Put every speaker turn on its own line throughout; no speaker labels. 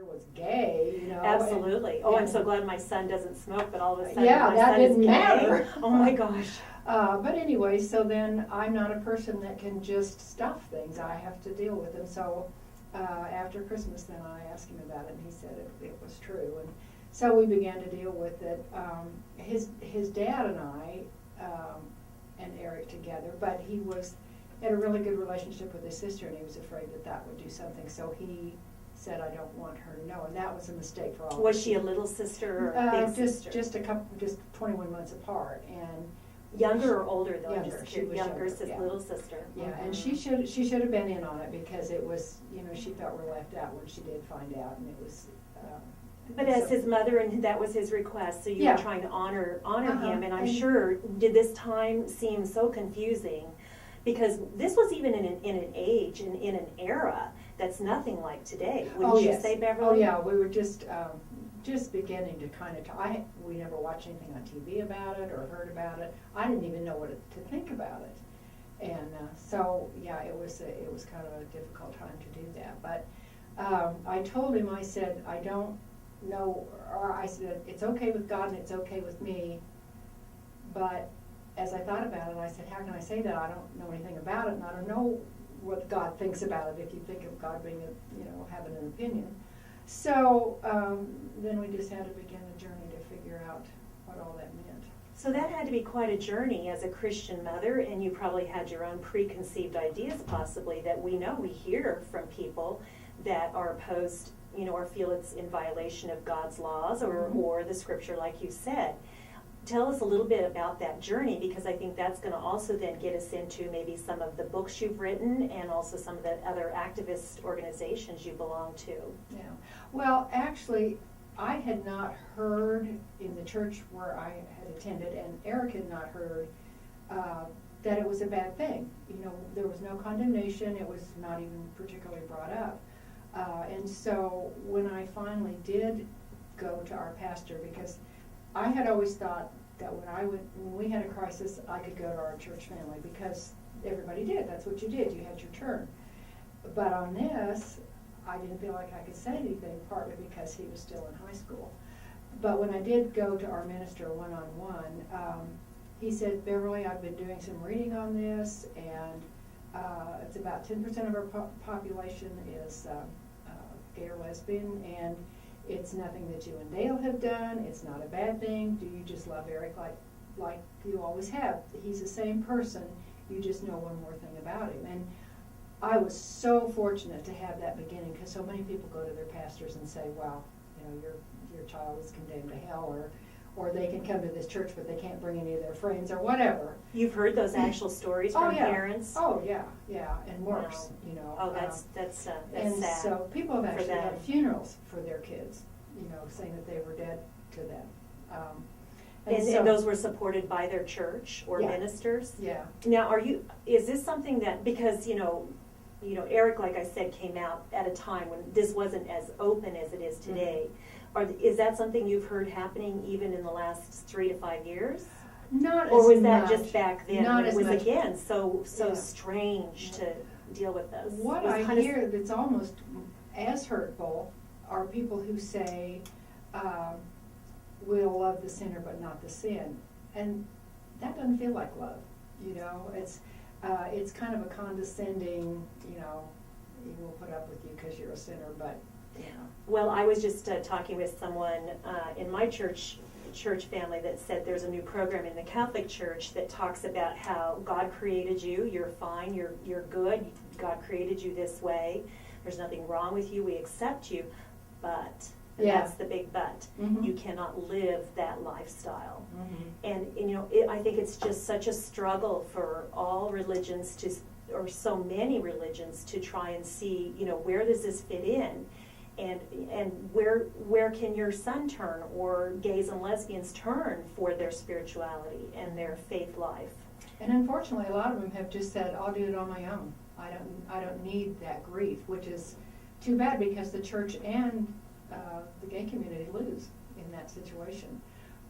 was gay,
Absolutely. I'm so glad my son doesn't smoke, but all of a sudden
yeah,
my
that
son is
didn't
gay.
matter.
Oh my gosh.
But anyway, so then I'm not a person that can just stuff things. I have to deal with them. So after Christmas, then I asked him about it, and he said it was true. And so we began to deal with it. His dad and I and Eric together, but he had a really good relationship with his sister, and he was afraid that would do something. So he said, I don't want her to know, and that was a mistake for all of us.
Was she a little sister or a big sister?
Just 21 months apart, and
younger or older though?
Younger. She was
younger,
yeah.
Little sister.
Yeah,
Mm-hmm.
and she should have been in on it, because it was, she felt real left out when she did find out, and it was.
But as his mother, and that was his request, so you
yeah.
were trying to honor him, and I'm
and
sure, did this time seem so confusing? Because this was even in an age, in an era that's nothing like today. Wouldn't you say, Beverly?
Oh yeah, we were just beginning to kind of we never watched anything on TV about it or heard about it. I didn't even know what to think about it, and so yeah, it was kind of a difficult time to do that. But I told him, I said, I don't know, or I said, it's okay with God and it's okay with me, but as I thought about it, I said, how can I say that? I don't know anything about it, and I don't know what God thinks about it, if you think of God being, having an opinion. So then we just had to begin the journey to figure out what all that meant.
So that had to be quite a journey as a Christian mother, and you probably had your own preconceived ideas possibly that we hear from people that are opposed, or feel it's in violation of God's laws or the scripture, like you said. Tell us a little bit about that journey, because I think that's going to also then get us into maybe some of the books you've written and also some of the other activist organizations you belong to.
Yeah. Well, actually, I had not heard in the church where I had attended, and Eric had not heard that it was a bad thing. There was no condemnation. It was not even particularly brought up. And so when I finally did go to our pastor, because I had always thought that when we had a crisis, I could go to our church family, because everybody did. That's what you did. You had your turn. But on this, I didn't feel like I could say anything, partly because he was still in high school. But when I did go to our minister one-on-one, he said, Beverly, I've been doing some reading on this, and it's about 10% of our population is gay or lesbian, and it's nothing that you and Dale have done. It's not a bad thing. Do you just love Eric like you always have? He's the same person. You just know one more thing about him. And I was so fortunate to have that beginning, because so many people go to their pastors and say, well, your child is condemned to hell, or they can come to this church but they can't bring any of their friends, or whatever.
You've heard those actual stories from parents?
Oh yeah, and worse,
Oh, that's
and
sad.
So people have actually had funerals for their kids, saying that they were dead to them.
And those were supported by their church or ministers?
Yeah.
Now, is this something that, because, Eric, like I said, came out at a time when this wasn't as open as it is today. Is that something you've heard happening even in the last 3 to 5 years?
Not as much.
Or was that just back then
Not
when it
as
was,
much.
again, so strange to deal with this?
What I hear that's almost as hurtful are people who say, we'll love the sinner but not the sin. And that doesn't feel like love, It's kind of a condescending, we'll put up with you because you're a sinner, but,
Well, I was just talking with someone in my church family that said there's a new program in the Catholic Church that talks about how God created you, you're fine, you're good, God created you this way, there's nothing wrong with you, we accept you, but, and that's the big but, you cannot live that lifestyle. And I think it's just such a struggle for all religions or so many religions to try and see, where does this fit in? And where can your son turn, or gays and lesbians turn for their spirituality and their faith life?
And unfortunately, a lot of them have just said, I'll do it on my own. I don't need that grief, which is too bad, because the church and the gay community lose in that situation.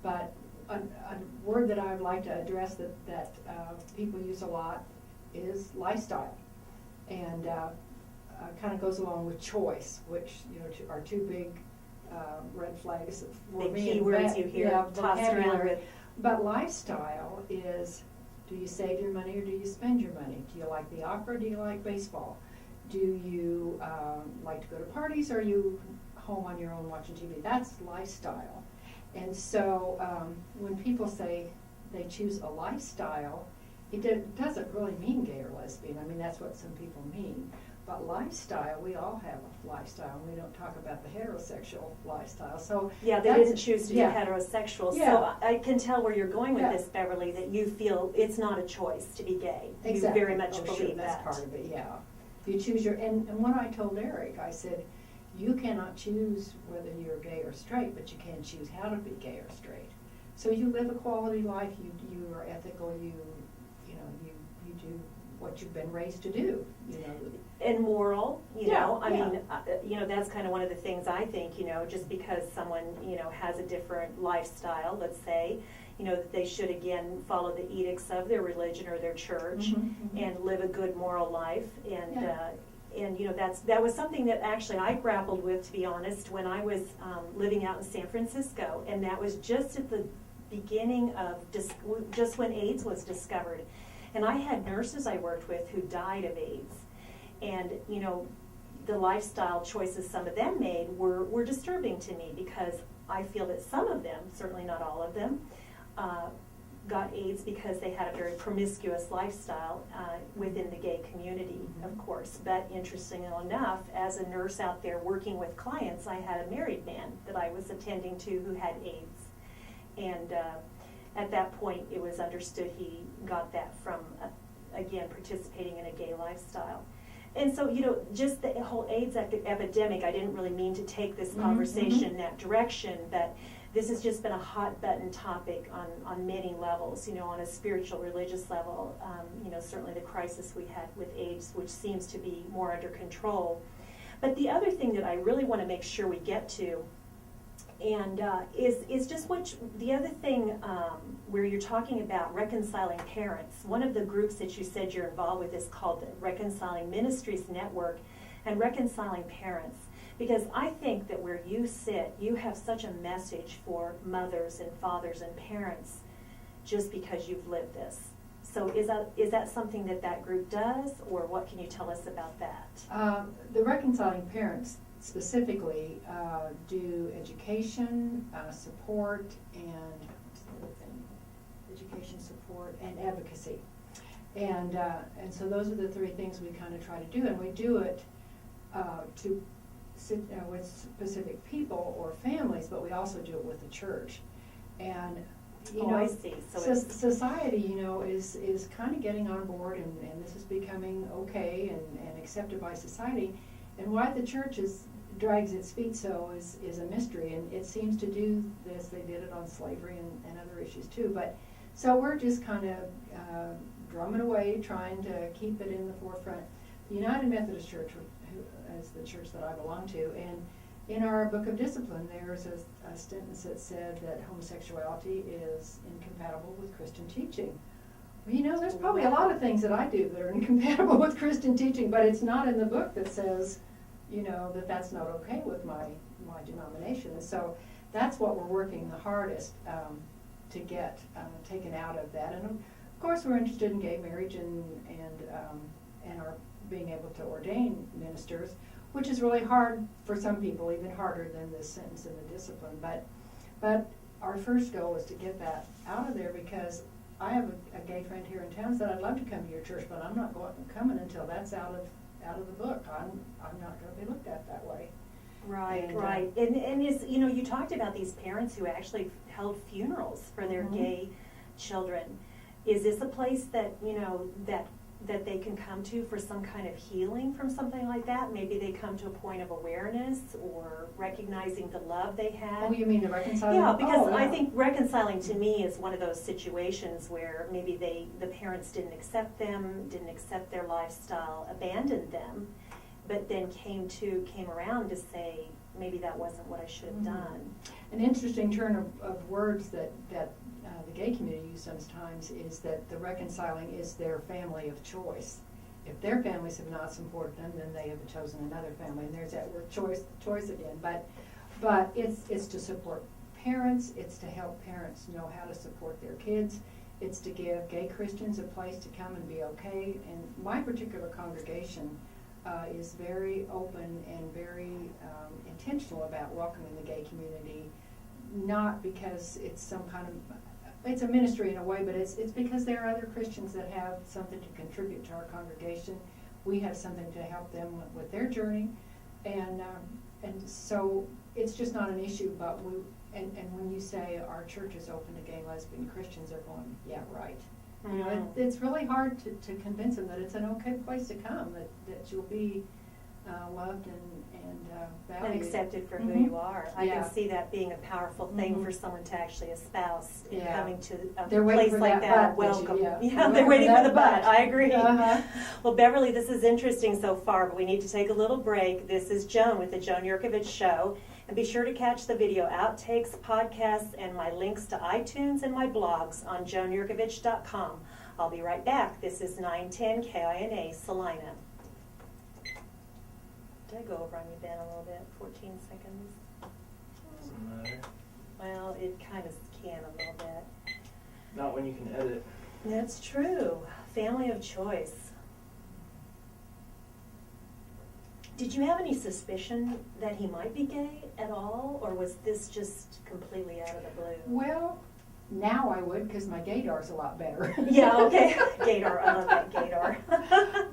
But a word that I would like to address that people use a lot is lifestyle. And kind of goes along with choice, which, you know, are two big red flags for
Big
me.
keywords you hear tossed around
vocabulary.
with.
But lifestyle is, do you save your money or do you spend your money? Do you like the opera? Do you like baseball? Do you like to go to parties, or are you home on your own watching TV? That's lifestyle. And so when people say they choose a lifestyle, it doesn't really mean gay or lesbian. I mean, that's what some people mean. But lifestyle, we all have a lifestyle, and we don't talk about the heterosexual lifestyle. So
Yeah, they didn't choose to be heterosexual.
Yeah.
So I can tell where you're going with
Yeah.
this, Beverly, that you feel it's not a choice to be gay.
Exactly.
You very much
Oh,
believe
sure,
that.
that's part of it, yeah. You choose your, and when I told Eric, I said, you cannot choose whether you're gay or straight, but you can choose how to be gay or straight. So you live a quality life, you are ethical, you do what you've been raised to do, you know.
And moral, you
Yeah,
know, I
yeah.
mean, that's kind of one of the things I think, just because someone, has a different lifestyle, let's say, that they should again follow the edicts of their religion or their church
Mhm, mhm.
and live a good moral life. And,
Yeah.
that was something that actually I grappled with, to be honest, when I was living out in San Francisco. And that was just at the beginning of, just when AIDS was discovered. And I had nurses I worked with who died of AIDS. And, the lifestyle choices some of them made were disturbing to me, because I feel that some of them, certainly not all of them, got AIDS because they had a very promiscuous lifestyle within the gay community, of course. But interestingly enough, as a nurse out there working with clients, I had a married man that I was attending to who had AIDS. And at that point, it was understood he got that from, again, participating in a gay lifestyle. And so, just the whole AIDS epidemic, I didn't really mean to take this conversation in that direction, but this has just been a hot button topic on many levels, on a spiritual, religious level. Certainly the crisis we had with AIDS, which seems to be more under control. But the other thing that I really want to make sure we get to, and is just the other thing where you're talking about reconciling parents. One of the groups that you said you're involved with is called the Reconciling Ministries Network, and Reconciling Parents. Because I think that where you sit, you have such a message for mothers and fathers and parents, just because you've lived this. So is that something that group does, or what can you tell us about that?
The Reconciling Parents specifically do education, support, and what's the other thing? Education, support, and advocacy. And so those are the three things we kind of try to do, and we do it to sit with specific people or families, but we also do it with the church. And
I see. So
society, is kind of getting on board, and this is becoming okay and accepted by society. And why the church drags its feet so is a mystery, and it seems to do this. They did it on slavery and other issues too. But so we're just kind of drumming away, trying to keep it in the forefront. The United Methodist Church is the church that I belong to, and in our book of discipline, there's a sentence that said that homosexuality is incompatible with Christian teaching. Well, there's probably a lot of things that I do that are incompatible with Christian teaching, but it's not in the book that says, that that's not okay with my denomination. And so that's what we're working the hardest to get taken out of that. And of course, we're interested in gay marriage and are being able to ordain ministers, which is really hard for some people, even harder than this sentence in the discipline. But our first goal is to get that out of there, because I have a gay friend here in town said, I'd love to come to your church, but I'm not coming until that's out of the book. I'm not going to be looked at that way.
Right,
And,
right. And you talked about these parents who actually held funerals for their gay children. Is this a place that, that they can come to for some kind of healing from something like that? Maybe they come to a point of awareness or recognizing the love they had.
Oh, you mean the reconciling?
Yeah, because
Oh,
I
yeah.
think reconciling to me is one of those situations where maybe the parents didn't accept them, didn't accept their lifestyle, abandoned them, but then came around to say, maybe that wasn't what I should have done.
An interesting turn of words that the gay community uses sometimes is that the reconciling is their family of choice. if their families have not supported them, then they have chosen another family, and there's that word choice again. But it's to support parents, it's to help parents know how to support their kids, it's to give gay Christians a place to come and be okay. And my particular congregation is very open and very intentional about welcoming the gay community, not because it's some kind of, it's a ministry in a way, but it's because there are other Christians that have something to contribute to our congregation. We have something to help them with their journey, and so it's just not an issue. But and when you say our church is open to gay, lesbian Christians, they're going, yeah, right.
Mm-hmm.
You know, it's really hard to convince them that it's an okay place to come, that you'll be loved and valued.
And accepted for
Mm-hmm.
who you are. I
Yeah.
can see that being a powerful thing
Mm-hmm.
for someone to actually espouse in
Yeah.
coming to a
They're waiting
place
for
like
that
that.
butt,
Welcome.
yeah.
They're waiting for the butt. I agree.
Uh-huh.
Well, Beverly, this is interesting so far, but we need to take a little break. This is Joan with the Joan Yurkovich Show. And be sure to catch the video outtakes, podcasts, and my links to iTunes and my blogs on joanyurkovich.com. I'll be right back. This is 910 KINA Salina. Did I go over on you, Ben, a little bit? 14 seconds?
Doesn't matter.
Well, it kind of can a little bit.
Not when you can edit.
That's true. Family of choice. Did you have any suspicion that he might be gay at all, or was this just completely out of the blue?
Well, now I would, because my gaydar's a lot better.
Yeah, okay. Gaydar, I love that gaydar.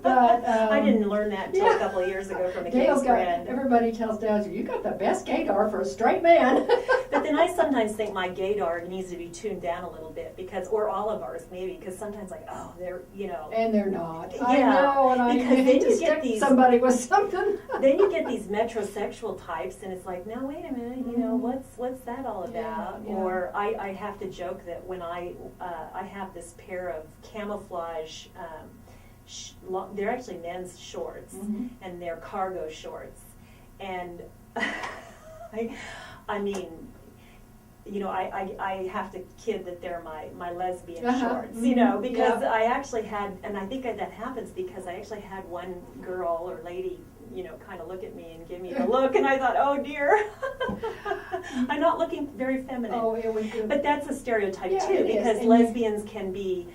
But,
I didn't learn that until
yeah.
a couple of years ago from a
Gail's
gay
got,
friend.
everybody tells Dad, you got the best gaydar for a straight man.
But then I sometimes think my gaydar needs to be tuned down a little bit, because, or all of ours maybe, because sometimes like, oh, they're, you know.
And they're not. I
Yeah,
know, and I
because then
hate to
you get
stick
these-
somebody with something.
Then you get these metrosexual types, and it's like, no, wait a minute, you know, what's that all
Yeah,
about?
yeah.
Or I have to joke that when I have this pair of camouflage, they're actually men's shorts,
Mhm.
and they're cargo shorts, and I mean, you know, I have to kid that they're my lesbian
Uh-huh.
shorts, you know,
Mhm.
because
Yeah.
I actually had, and I think that happens because I actually had one girl or lady, you know, kind of look at me and give me the look, and I thought, oh dear, I'm not looking very feminine.
Oh, it would do.
But that's a stereotype
Yeah,
too,
it is.
because
And
lesbians can be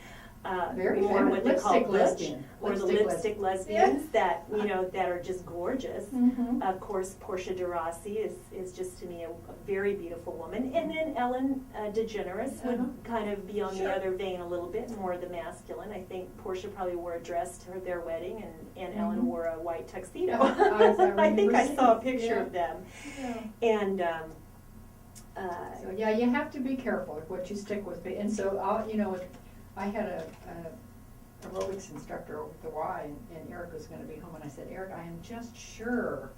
Very
more what they call
lipstick
butch,
lesbian.
or the
Lipstick
lipstick
lesbian.
lesbians that, you know, that are just gorgeous.
Mhm.
Of course, Portia de Rossi is just to me a very beautiful woman, and then Ellen DeGeneres would
Uh-huh.
kind of be on
Sure.
the other vein a little bit, more the masculine. I think Portia probably wore a dress to their wedding, and Ellen
Mhm.
wore a white tuxedo.
I
I think I
remember
saw a
seeing-
picture
yeah.
of them,
Yeah.
and.
So yeah, you have to be careful with what you stick with. And so you know, I had a aerobics instructor over at the Y, and Eric was going to be home, and I said, Eric, I am just sure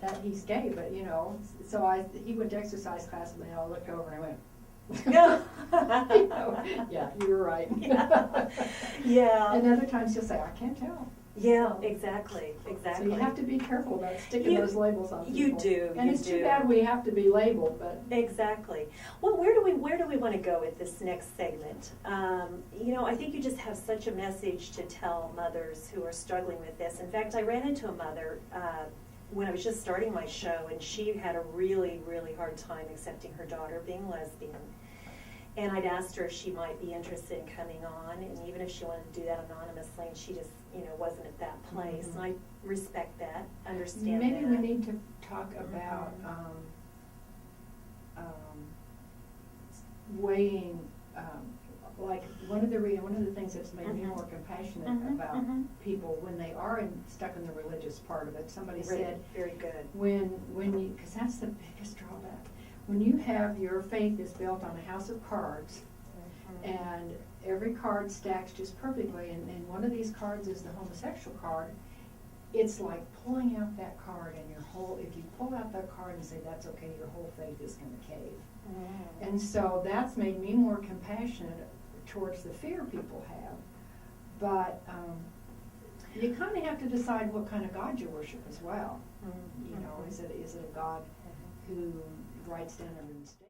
that he's gay, but you know, so he went to exercise class, and I looked over and I went.
Yeah.
You know, yeah, you were right.
Yeah. Yeah.
And other times he'll say, I can't tell.
Yeah, exactly.
So you have to be careful about sticking
You-
those labels on people.
you do,
And
you
it's
do.
too bad we have to be labeled, but.
Exactly. Well, where do we want to go with this next segment? You know, I think you just have such a message to tell mothers who are struggling with this. In fact, I ran into a mother when I was just starting my show, and she had a really, really hard time accepting her daughter being lesbian. And I'd asked her if she might be interested in coming on, and even if she wanted to do that anonymously, and she just, you know, wasn't at that place.
Mhm.
And I respect that, understand
Maybe
that.
we need to talk about weighing, like one of the things that's made me
Mhm.
more compassionate
Mhm,
about
mhm.
people when they are stuck in the religious part of it. Somebody
Really,
said,
very good.
when you, because that's the biggest drawback, when you have your faith is built on a house of cards,
Mhm.
and every card stacks just perfectly, and one of these cards is the homosexual card, it's like pulling out that card, and if you pull out that card and say that's okay, your whole faith is going to cave.
Mm.
And so that's made me more compassionate towards the fear people have. But you kind of have to decide what kind of God you worship as well.
Mhm.
You know, is it a God who writes down every mistake?